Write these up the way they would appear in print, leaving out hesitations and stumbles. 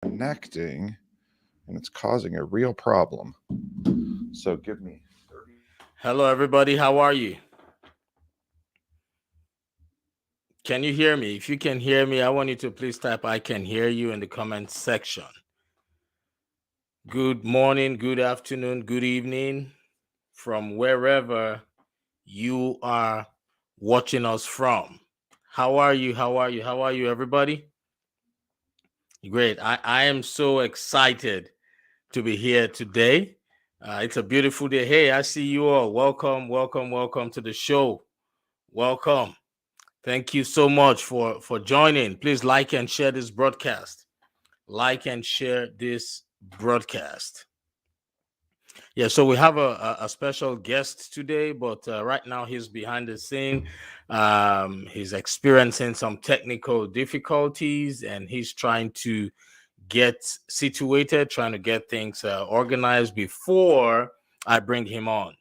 connecting and it's causing a real problem. So give me 30. Hello, everybody. How are you? Can you hear me? If you can hear me, I want you to please type I can hear you in the comment section. Good morning, good afternoon, good evening from wherever you are watching us from. How are you? How are you? How are you, everybody? Great. I am so excited to be here today. It's a beautiful day. Hey, I see you all. Welcome, welcome, welcome to the show. Welcome. Thank you so much for joining. Please like and share this broadcast. Like and share this broadcast. Yeah, so we have a special guest today, but right now he's behind the scene. He's experiencing some technical difficulties and he's trying to get situated, trying to get things organized before I bring him on.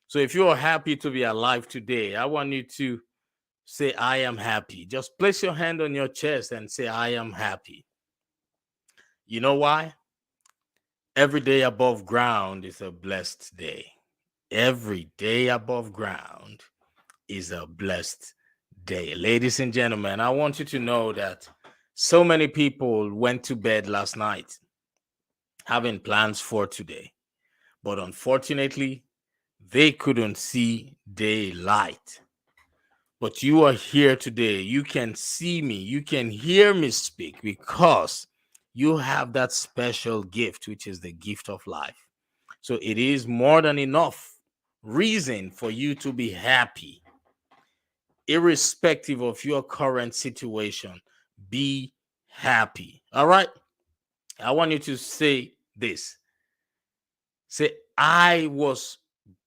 So if you are happy to be alive today, I want you to say, I am happy. Just place your hand on your chest and say, I am happy. You know why? Every day above ground is a blessed day. Every day above ground is a blessed day. Ladies and gentlemen, I want you to know that so many people went to bed last night having plans for today, but unfortunately, they couldn't see daylight. But you are here today. You can see me. You can hear me speak because you have that special gift, which is the gift of life. So it is more than enough reason for you to be happy, irrespective of your current situation. Be happy. All right. I want you to say this. Say, I was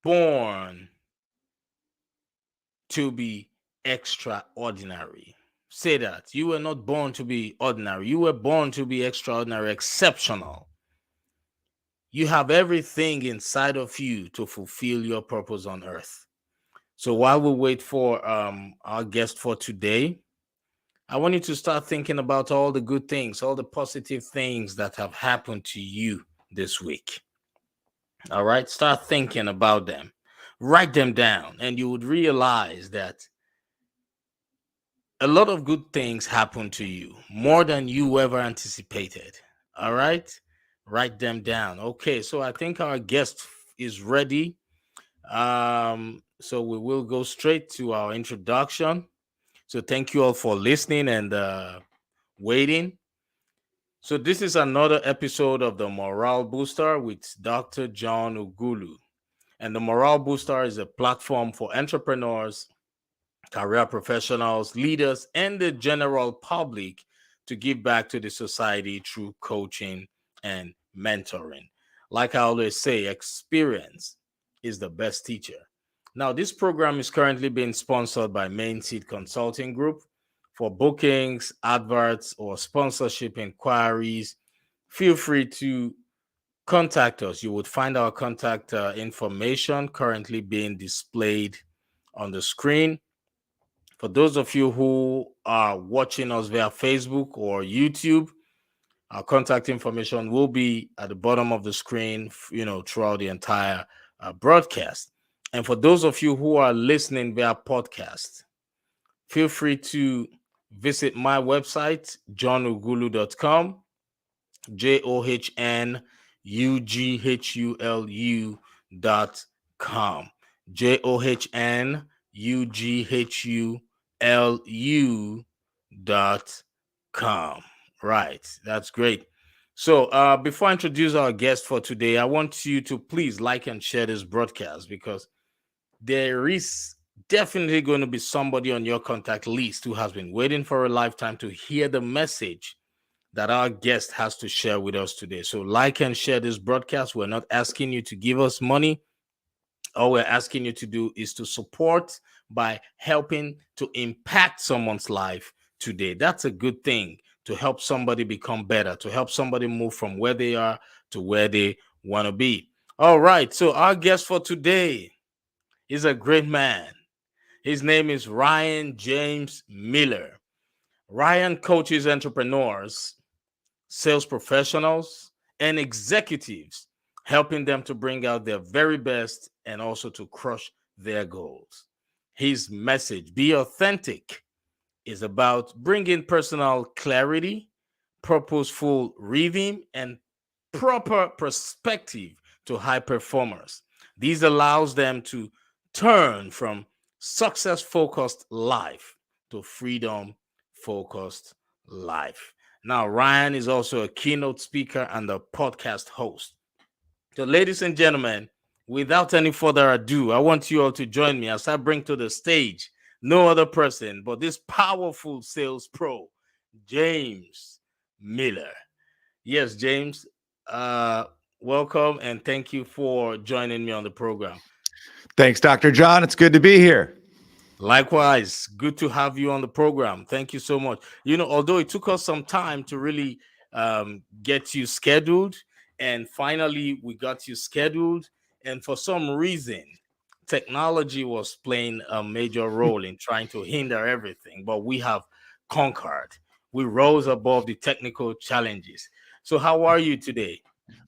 born to be extraordinary. Say that. You were not born to be ordinary. You were born to be extraordinary, exceptional. You have everything inside of you to fulfill your purpose on earth. So while we wait for our guest for today, I want you to start thinking about all the good things, all the positive things that have happened to you this week. All right, start thinking about them. Write them down, and you would realize that a lot of good things happen to you, more than you ever anticipated. All right, write them down. Okay, so I think our guest is ready. So we will go straight to our introduction. So thank you all for listening and waiting. So this is another episode of the Morale Booster with Dr. John Ughulu. And the Morale Booster is a platform for entrepreneurs, career professionals, leaders, and the general public to give back to the society through coaching and mentoring. Like I always say, experience is the best teacher. Now, this program is currently being sponsored by Main Seed Consulting Group. For bookings, adverts, or sponsorship inquiries, feel free to contact us. You would find our contact information currently being displayed on the screen. For those of you who are watching us via Facebook or YouTube, our contact information will be at the bottom of the screen, throughout the entire broadcast. And for those of you who are listening via podcast, feel free to visit my website, johnughulu.com, JOHNUGHULU.com, JOHNUGHULU.com. Right, that's great. So before I introduce our guest for today, I want you to please like and share this broadcast because there is definitely going to be somebody on your contact list who has been waiting for a lifetime to hear the message that our guest has to share with us today. So like and share this broadcast. We're not asking you to give us money. All we're asking you to do is to support by helping to impact someone's life today. That's a good thing, to help somebody become better, to help somebody move from where they are to where they want to be. All right. So our guest for today is a great man. His name is Ryan James Miller. Ryan coaches entrepreneurs sales professionals, and executives, helping them to bring out their very best and also to crush their goals. His message, Be Authentic, is about bringing personal clarity, purposeful rhythm, and proper perspective to high performers. These allows them to turn from success focused life to freedom focused life. Now, Ryan is also a keynote speaker and a podcast host. So, ladies and gentlemen, without any further ado, I want you all to join me as I bring to the stage no other person but this powerful sales pro, James Miller. Yes, James, uh, welcome and thank you for joining me on the program. Thanks, Dr. John. It's good to be here. Likewise, good to have you on the program. Thank you so much. Although it took us some time to really get you scheduled, and finally we got you scheduled, and for some reason, technology was playing a major role in trying to hinder everything, but we have conquered. We rose above the technical challenges. So, how are you today?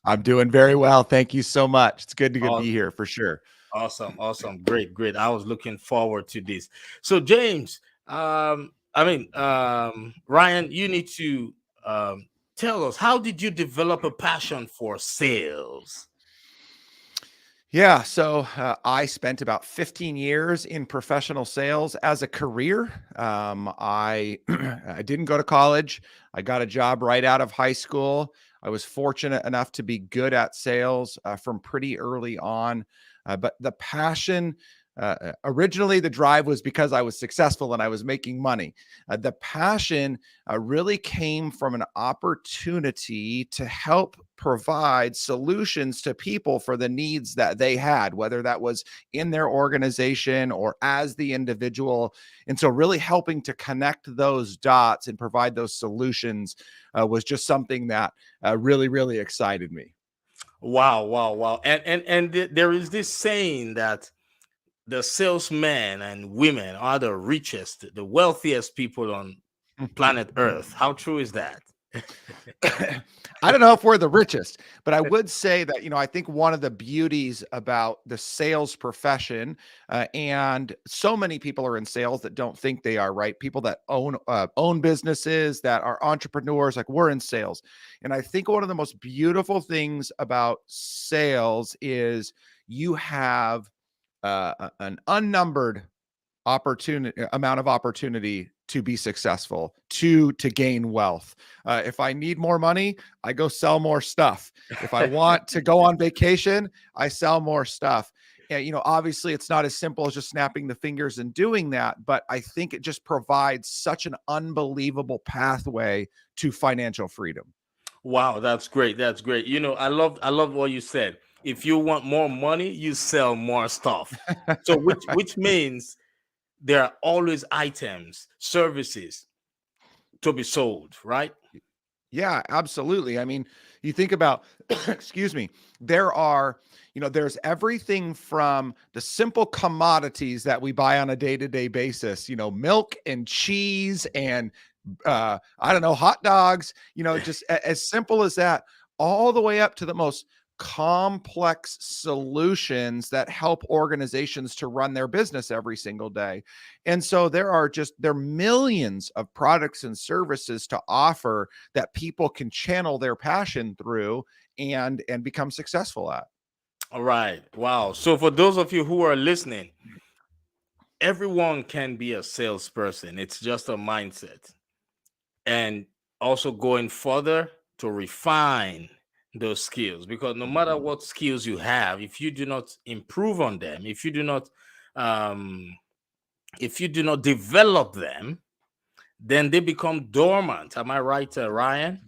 I'm doing very well. Thank you so much. It's good to be here for sure. Awesome. Great. I was looking forward to this. So, James, Ryan, you need to tell us, how did you develop a passion for sales? Yeah, so I spent about 15 years in professional sales as a career. I I didn't go to college. I got a job right out of high school. I was fortunate enough to be good at sales from pretty early on. But the passion, originally the drive was because I was successful and I was making money. The passion really came from an opportunity to help provide solutions to people for the needs that they had, whether that was in their organization or as the individual. And so, really helping to connect those dots and provide those solutions was just something that really excited me. Wow. And there is this saying that the salesmen and women are the richest, the wealthiest people on planet Earth. How true is that? I don't know if we're the richest, but I would say that, I think one of the beauties about the sales profession, and so many people are in sales that don't think they are, right? People that own businesses, that are entrepreneurs, like we're in sales. And I think one of the most beautiful things about sales is you have an unnumbered amount of opportunity to be successful, to gain wealth. If I need more money, I go sell more stuff. If I want to go on vacation, I sell more stuff. And, obviously it's not as simple as just snapping the fingers and doing that, but I think it just provides such an unbelievable pathway to financial freedom. Wow, that's great. That's great. I love what you said. If you want more money, you sell more stuff. So which means there are always items, services to be sold, right? Yeah, absolutely. I mean, you think about, excuse me, there's everything from the simple commodities that we buy on a day-to-day basis, milk and cheese and, I don't know, hot dogs, just as simple as that, all the way up to the most complex solutions that help organizations to run their business every single day. And so there are millions of products and services to offer that people can channel their passion through and become successful at. All right. Wow. So for those of you who are listening, everyone can be a salesperson. It's just a mindset. And also going further to refine those skills, because no matter what skills you have, if you do not improve on them, um if you do not develop them, then they become dormant. Am I right, Ryan?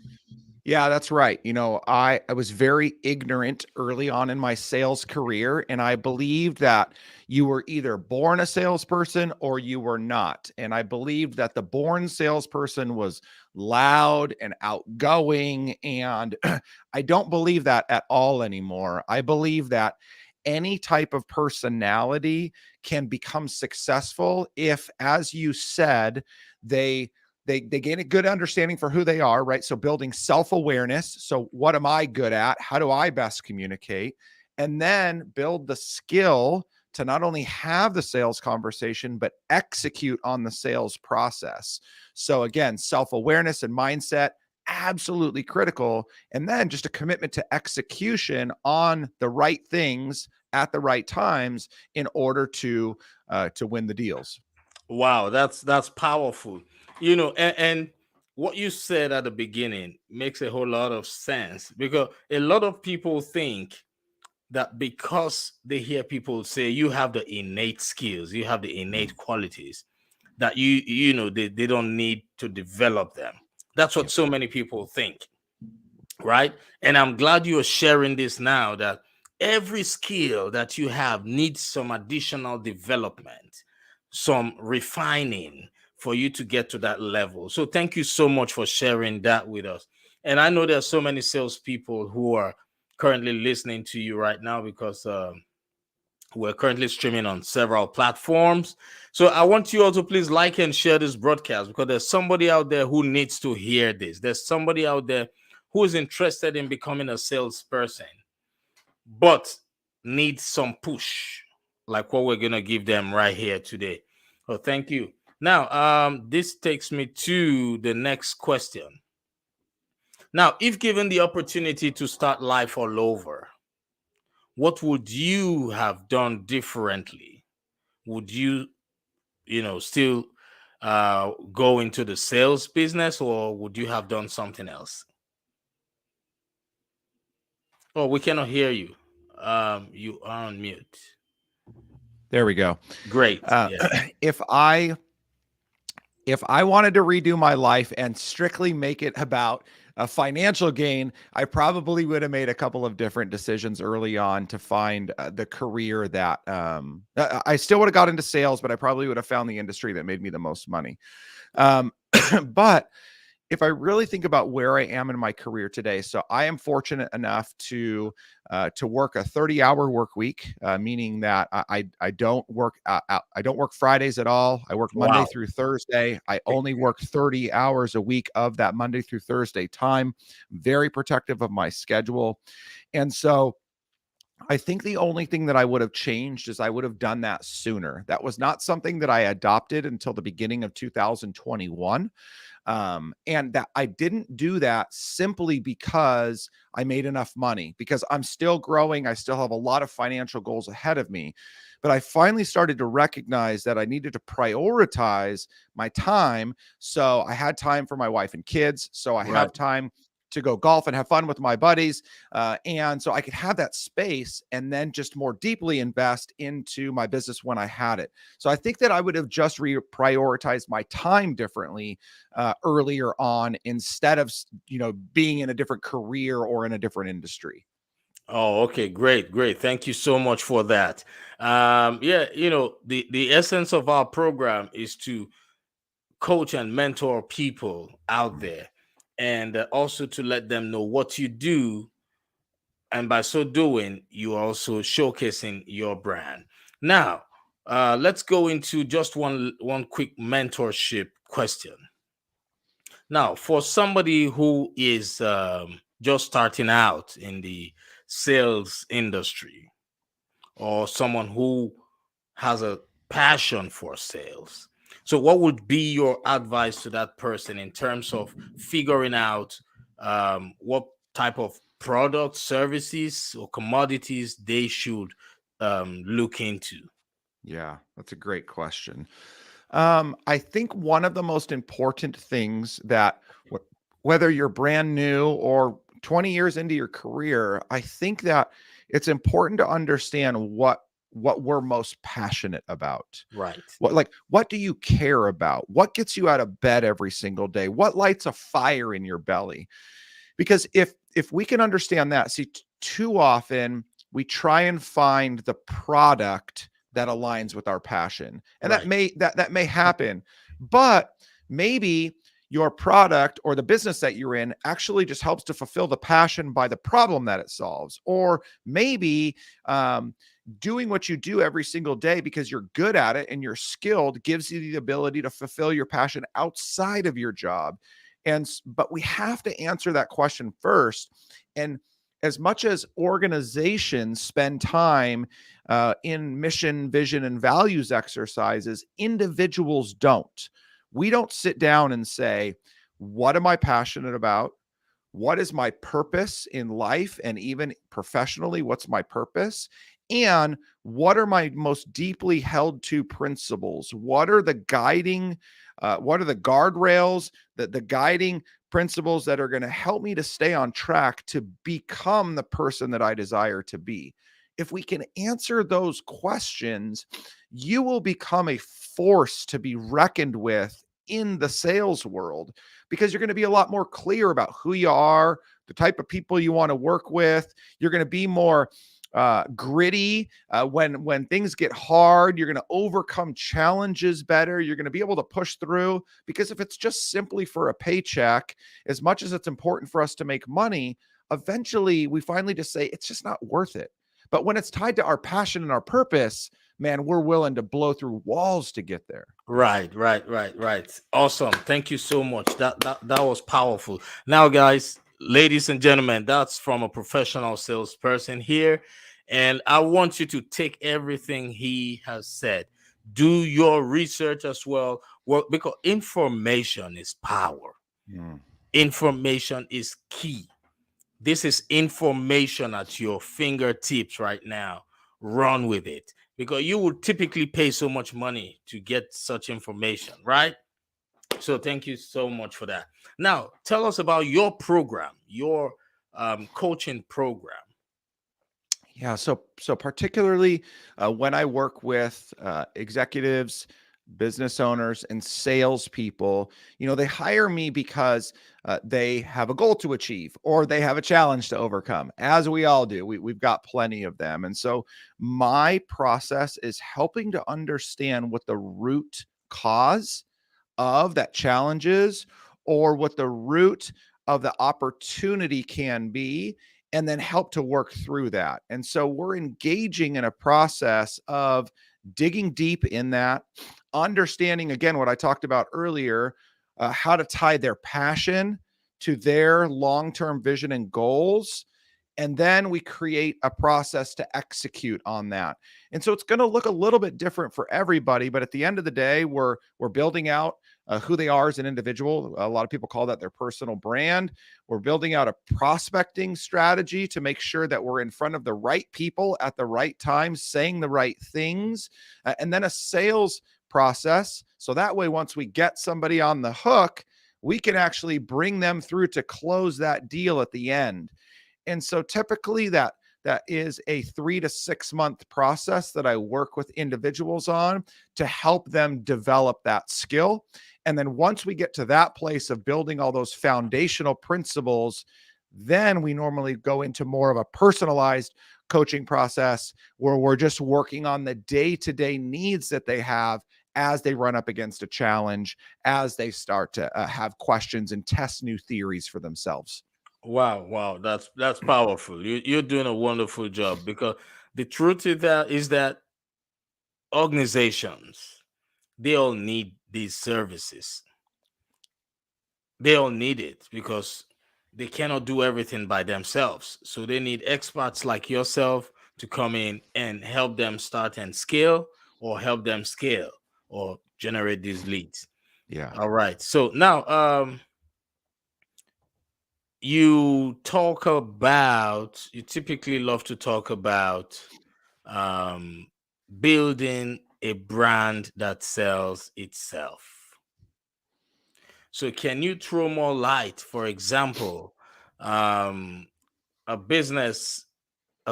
Yeah, that's right. I was very ignorant early on in my sales career, and I believed that you were either born a salesperson or you were not. And I believed that the born salesperson was loud and outgoing. And I don't believe that at all anymore. I believe that any type of personality can become successful if, as you said, they they gain a good understanding for who they are, right? So building self-awareness. So what am I good at? How do I best communicate? And then build the skill to not only have the sales conversation, but execute on the sales process. So again, self-awareness and mindset, absolutely critical. And then just a commitment to execution on the right things at the right times in order to win the deals. Wow, that's powerful. And what you said at the beginning makes a whole lot of sense, because a lot of people think that because they hear people say you have the innate skills, you have the innate qualities, that they don't need to develop them. That's what Yep. so many people think, right? And I'm glad you're sharing this now, that every skill that you have needs some additional development, some refining for you to get to that level. So thank you so much for sharing that with us. And I know there's so many salespeople who are currently listening to you right now, because we're currently streaming on several platforms. So I want you all to please like and share this broadcast, because there's somebody out there who needs to hear this. There's somebody out there who is interested in becoming a salesperson, but needs some push, like what we're going to give them right here today. Oh, thank you. Now, this takes me to the next question. Now, if given the opportunity to start life all over, what would you have done differently? Would you, still go into the sales business, or would you have done something else? Oh, we cannot hear you. You are on mute. There we go. Great. Yeah. If I wanted to redo my life and strictly make it about a financial gain, I probably would have made a couple of different decisions early on to find the career that I still would have got into sales, but I probably would have found the industry that made me the most money. But if I really think about where I am in my career today, so I am fortunate enough to work a 30-hour work week, meaning that I don't work I don't work Fridays at all. I work Monday Wow. through Thursday. I only work 30 hours a week of that Monday through Thursday time. Very protective of my schedule, and so I think the only thing that I would have changed is I would have done that sooner. That was not something that I adopted until the beginning of 2021. And that I didn't do that simply because I made enough money, because I'm still growing. I still have a lot of financial goals ahead of me. But I finally started to recognize that I needed to prioritize my time. So I had time for my wife and kids. So I Right. have time to go golf and have fun with my buddies. And so I could have that space and then just more deeply invest into my business when I had it. So I think that I would have just prioritized my time differently earlier on, instead of, being in a different career or in a different industry. Oh, okay, great. Thank you so much for that. Yeah, the essence of our program is to coach and mentor people out there, and also to let them know what you do, and by so doing, you are also showcasing your brand. Now, let's go into just one quick mentorship question. Now, for somebody who is just starting out in the sales industry, or someone who has a passion for sales, so what would be your advice to that person in terms of figuring out what type of products, services, or commodities they should look into? Yeah, that's a great question. I think one of the most important things that whether you're brand new or 20 years into your career, I think that it's important to understand what we're most passionate about. Right. What do you care about? What gets you out of bed every single day? What lights a fire in your belly? Because if we can understand that, see, too often we try and find the product that aligns with our passion, and Right. that may happen, but maybe your product or the business that you're in actually just helps to fulfill the passion by the problem that it solves. Or maybe doing what you do every single day because you're good at it and you're skilled gives you the ability to fulfill your passion outside of your job. But we have to answer that question first. And as much as organizations spend time in mission, vision, and values exercises, individuals don't. We don't sit down and say, what am I passionate about? What is my purpose in life and even professionally? What's my purpose? And what are my most deeply held to principles? What are the what are the guardrails, the guiding principles that are going to help me to stay on track to become the person that I desire to be? If we can answer those questions, you will become a force to be reckoned with in the sales world, because you're going to be a lot more clear about who you are, the type of people you want to work with. You're going to be more gritty when things get hard. You're going to overcome challenges better. You're going to be able to push through, because if it's just simply for a paycheck, as much as it's important for us to make money, eventually we finally just say it's just not worth it. But when it's tied to our passion and our purpose, man, we're willing to blow through walls to get there. Right. Awesome. Thank you so much. That was powerful. Now, guys, ladies and gentlemen, that's from a professional salesperson here. And I want you to take everything he has said. Do your research as well. Well, because information is power. Information is key. This is information at your fingertips right now. Run with it, because you would typically pay so much money to get such information, right? So thank you so much for that. Now, tell us about your program, your coaching program. Yeah, so particularly when I work with executives, business owners, and salespeople, they hire me because they have a goal to achieve or they have a challenge to overcome, as we all do. We've got plenty of them. And so my process is helping to understand what the root cause of that challenge is, or what the root of the opportunity can be, and then help to work through that. And so we're engaging in a process of digging deep in that, understanding again what I talked about earlier, how to tie their passion to their long-term vision and goals. And then we create a process to execute on that. And so it's going to look a little bit different for everybody, but at the end of the day, we're building out who they are as an individual. A lot of people call that their personal brand. We're building out a prospecting strategy to make sure that we're in front of the right people at the right time, saying the right things, and then a sales process. So that way, once we get somebody on the hook, we can actually bring them through to close that deal at the end. And so typically that is a 3 to 6 month process that I work with individuals on to help them develop that skill. And then once we get to that place of building all those foundational principles, then we normally go into more of a personalized coaching process where we're just working on the day-to-day needs that they have as they run up against a challenge, as they start to have questions and test new theories for themselves. Wow, that's powerful. You're doing a wonderful job, because the truth is that organizations, they all need these services. They all need it because they cannot do everything by themselves. So they need experts like yourself to come in and help them start and scale, or help them scale or generate these leads. Yeah. All right. So now you typically love to talk about um, building a brand that sells itself. So can you throw more light, for example, um, a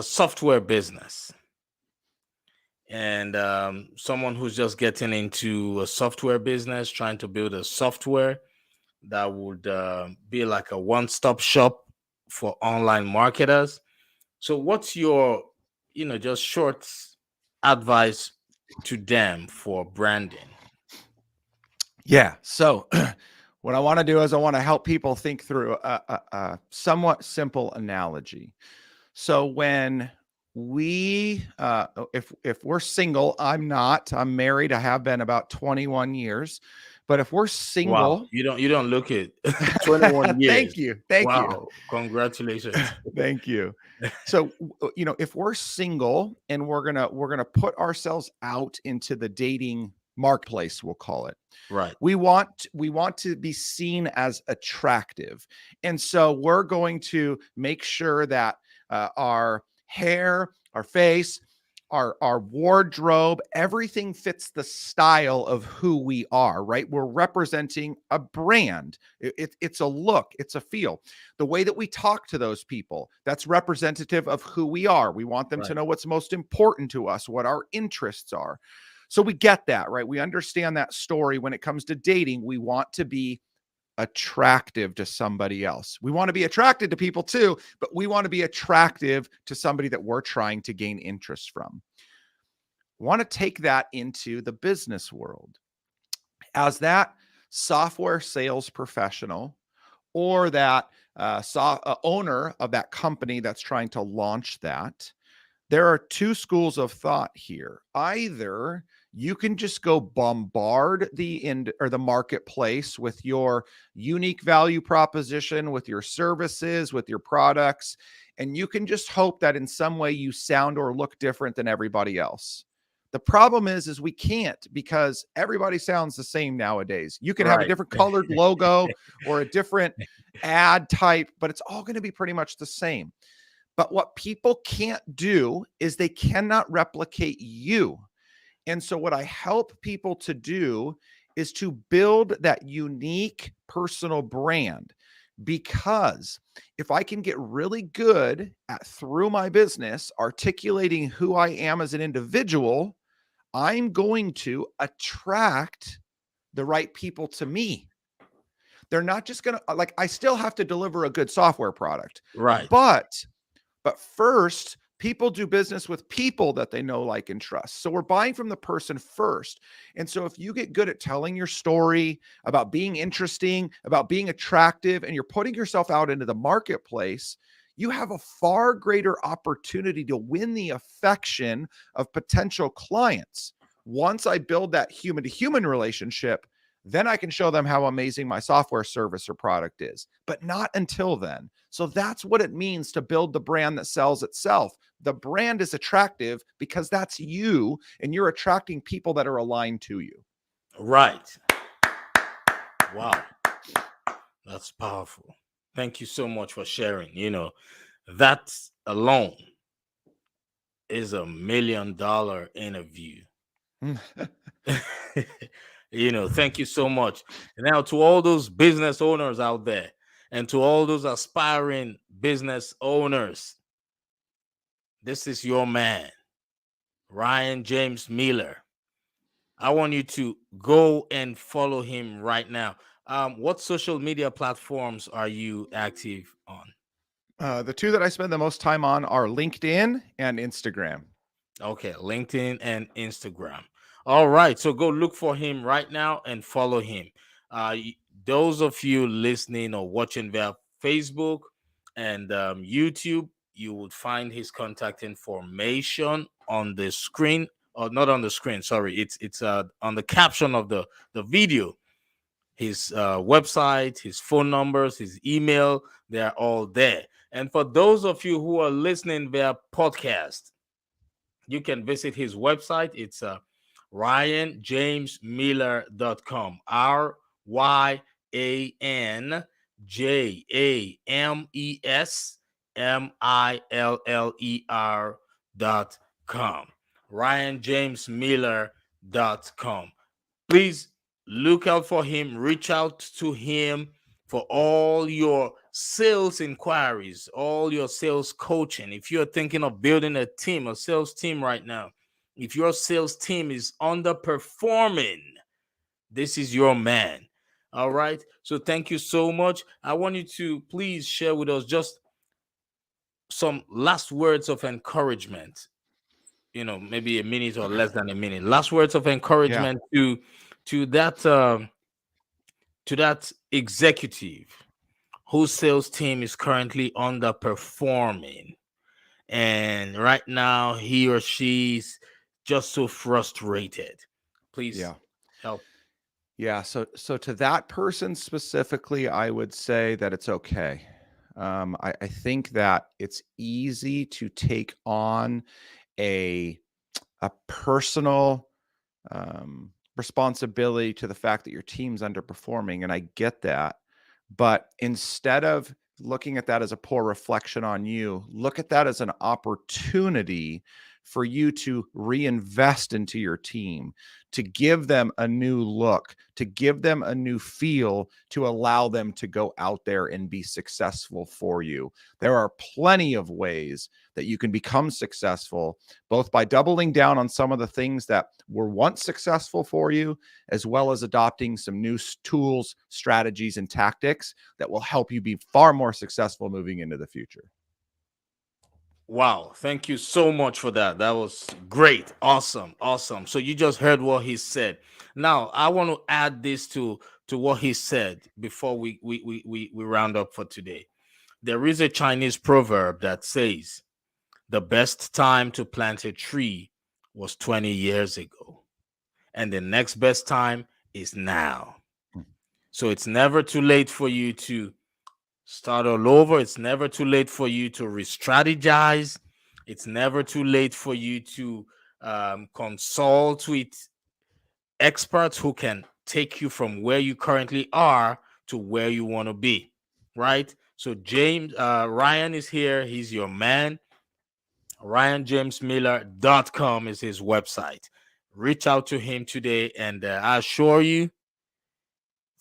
software business, and someone who's just getting into a software business, trying to build a software that would be like a one-stop shop for online marketers. So what's your, just short advice to them for branding? Yeah. So What I want to do is I want to help people think through a somewhat simple analogy. So when we, if we're single, I'm not. I'm married. I have been about 21 years. But if we're Wow, single, you don't look it. 21 years. thank you, thank you. Wow, congratulations. Thank you. So, if we're single and we're gonna put ourselves out into the dating marketplace, we'll call it. Right, We want to be seen as attractive, and so we're going to make sure that our hair, our face, our wardrobe, everything fits the style of who we are, right? We're representing a brand. It's a look, it's a feel. The way that we talk to those people, that's representative of who we are. We want them to right, know what's most important to us, what our interests are. So we get that, right? We understand that story. When it comes to dating, we want to be attractive to somebody else. We want to be attracted to people too, but we want to be attractive to somebody that we're trying to gain interest from. Want to take that into the business world. As that software sales professional or that owner of that company that's trying to launch that, there are two schools of thought here. Either you can just go bombard the marketplace with your unique value proposition, with your services, with your products, and you can just hope that in some way you sound or look different than everybody else. The problem is we can't, because everybody sounds the same nowadays. You can have a right, different colored logo or a different ad type, but it's all going to be pretty much the same. But what people can't do is they cannot replicate you. And so, what I help people to do is to build that unique personal brand. Because if I can get really good at, through my business, articulating who I am as an individual, I'm going to attract the right people to me. They're not just going to, like, I still have to deliver a good software product, right, but first, people do business with people that they know, like, and trust. So we're buying from the person first. And so if you get good at telling your story, about being interesting, about being attractive, and you're putting yourself out into the marketplace, you have a far greater opportunity to win the affection of potential clients. Once I build that human to human relationship, then I can show them how amazing my software service or product is, but not until then. So that's what it means to build the brand that sells itself. The brand is attractive because that's you, and you're attracting people that are aligned to you. right. Wow, that's powerful. Thank you so much for sharing. That alone is $1 million interview. Thank you so much. And now, to all those business owners out there, and to all those aspiring business owners, this is your man, Ryan James Miller. I want you to go and follow him right now. What social media platforms are you active on? The two that I spend the most time on are LinkedIn and Instagram. Okay, LinkedIn and Instagram. All right, so go look for him right now and follow him. Those of you listening or watching via Facebook and YouTube, you would find his contact information on the screen, or not on the screen. Sorry, it's on the caption of the video. His website, his phone numbers, his email, they're all there. And for those of you who are listening via podcast, you can visit his website. It's ryanjamesmiller.com. RyanJamesMiller.com. RyanJamesMiller.com. Please look out for him. Reach out to him for all your sales inquiries, all your sales coaching. If you're thinking of building a sales team right now, if your sales team is underperforming, this is your man. All right. So thank you so much. I want you to please share with us just some last words of encouragement. Maybe a minute or less than a minute. Last words of encouragement to that executive whose sales team is currently underperforming, and right now he or she's just so frustrated, please Yeah. help. Yeah. So to that person specifically, I would say that it's okay. I think that it's easy to take on a personal responsibility to the fact that your team's underperforming, and I get that. But instead of looking at that as a poor reflection on you, look at that as an opportunity for you to reinvest into your team, to give them a new look, to give them a new feel, to allow them to go out there and be successful for you. There are plenty of ways that you can become successful, both by doubling down on some of the things that were once successful for you, as well as adopting some new tools, strategies, and tactics that will help you be far more successful moving into the future. Wow, thank you so much for that. That was great. Awesome. Awesome. So you just heard what he said. Now, I want to add this to what he said before we round up for today. There is a Chinese proverb that says the best time to plant a tree was 20 years ago, and the next best time is now. So it's never too late for you to start all over. It's never too late for you to re-strategize. It's never too late for you to consult with experts who can take you from where you currently are to where you want to be, right? So Ryan is here. He's your man. RyanJamesMiller.com is his website. Reach out to him today, and I assure you,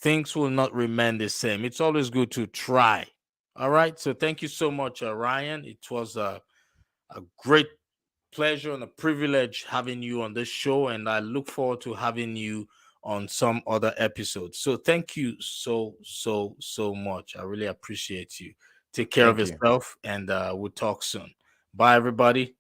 things will not remain the same. It's always good to try. All right. So thank you so much, Ryan. It was a great pleasure and a privilege having you on this show, and I look forward to having you on some other episodes. So thank you so much. I really appreciate you. Take care of Thank you. yourself, and we'll talk soon. Bye, everybody.